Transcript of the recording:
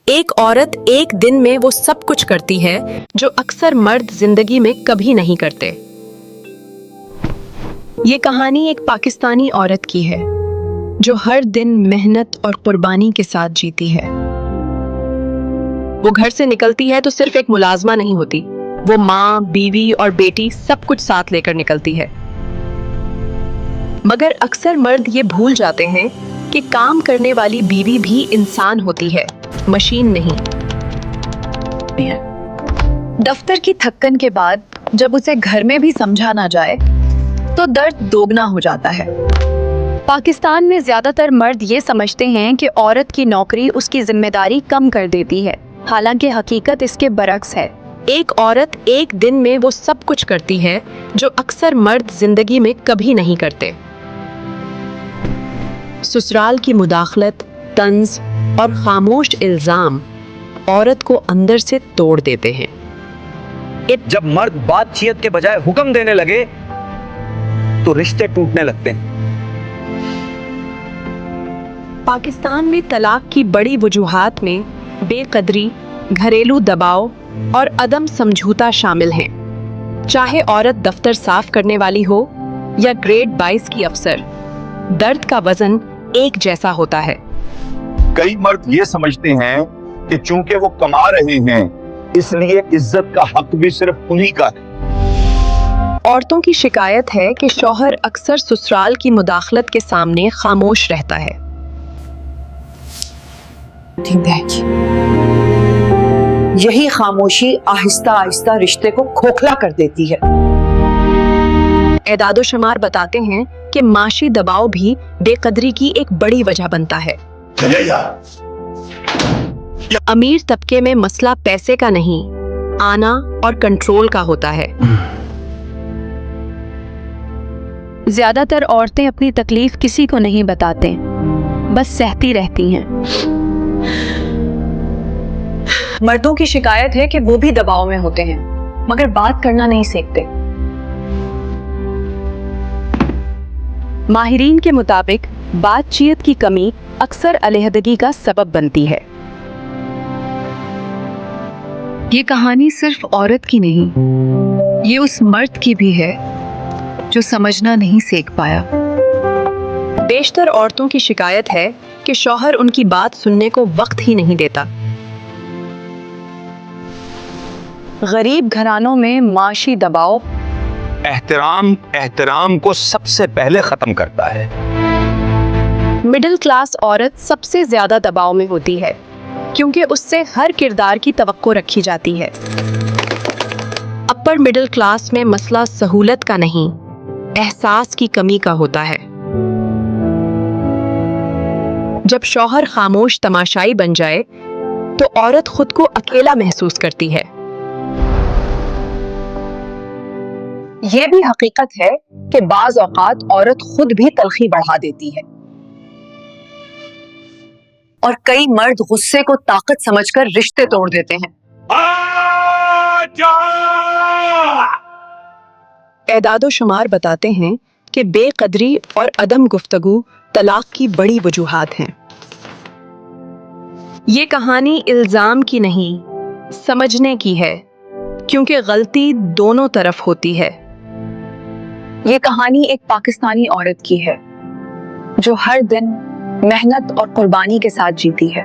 एक औरत एक दिन में वो सब कुछ करती है जो अक्सर मर्द जिंदगी में कभी नहीं करते। ये कहानी एक पाकिस्तानी औरत की है जो हर दिन मेहनत और कुर्बानी के साथ जीती है। वो घर से निकलती है तो सिर्फ एक मुलाजमा नहीं होती, वो माँ, बीवी और बेटी सब कुछ साथ लेकर निकलती है। मगर अक्सर मर्द ये भूल जाते हैं कि काम करने वाली बीवी भी इंसान होती है, मशीन नहीं। दफ्तर की थक्कन के बाद जब उसे घर में भी समझा ना जाए तो दर्द दोगुना हो जाता है। पाकिस्तान में ज्यादातर मर्द ये समझते हैं कि औरत की नौकरी उसकी जिम्मेदारी कम कर देती है, हालांकि हकीकत इसके बरक्स है। एक औरत एक दिन में वो सब कुछ करती है जो अक्सर मर्द जिंदगी में कभी नहीं करते। ससुराल की मुदाखलत, तंज और खामोश इल्जाम औरत को अंदर से तोड़ देते हैं। जब मर्द बातचीत के बजाय हुक्म देने लगे तो रिश्ते टूटने लगते हैं। पाकिस्तान में तलाक की बड़ी वजूहात में बेकदरी, घरेलू दबाव और अदम समझौता शामिल हैं। चाहे औरत दफ्तर साफ करने वाली हो या ग्रेड 22 की अफसर, दर्द का वजन एक जैसा होता है। कई मर्द ये समझते हैं कि चूंकि वो कमा रहे हैं इसलिए इज्जत का हक भी सिर्फ उन्हीं का है। औरतों की शिकायत है कि शौहर अक्सर ससुराल की मुदाखलत के सामने खामोश रहता है। यही खामोशी आहिस्ता आहिस्ता रिश्ते को खोखला कर देती है। एदादो शुमार बताते हैं कि माशी दबाव भी बेकदरी की एक बड़ी वजह बनता है। अमीर तबके में मसला पैसे का नहीं, आना और कंट्रोल का होता है। ज्यादातर औरतें अपनी तकलीफ किसी को नहीं बताते, बस सहती रहती हैं। मर्दों की शिकायत है कि वो भी दबाव में होते हैं मगर बात करना नहीं सीखते। माहिरीन के मुताबिक बातचीत की कमी अक्सर अलहदगी का सबब बनती है। ये कहानी सिर्फ औरत की नहीं, ये उस मर्द की भी है जो समझना नहीं सीख पाया। बेशतर औरतों की शिकायत है कि शौहर उनकी बात सुनने को वक्त ही नहीं देता। गरीब घरानों में माशी दबाव एहतराम को सबसे पहले खत्म करता है। मिडिल क्लास औरत सबसे ज्यादा दबाव में होती है क्योंकि उससे हर किरदार की तवक्को रखी जाती है। अपर मिडिल क्लास में मसला सहूलत का नहीं, एहसास की कमी का होता है। जब शौहर खामोश तमाशाई बन जाए तो औरत खुद को अकेला महसूस करती है। ये भी हकीकत है कि बाज औकात औरत खुद भी तलखी बढ़ा देती है और कई मर्द गुस्से को ताकत समझकर रिश्ते तोड़ देते हैं। एदादो शुमार बताते हैं कि बेकदरी और अदम गुफ्तगू तलाक की बड़ी वजूहात हैं। ये कहानी इल्जाम की नहीं, समझने की है, क्योंकि गलती दोनों तरफ होती है। ये कहानी एक पाकिस्तानी औरत की है जो हर दिन मेहनत और कुर्बानी के साथ जीती है।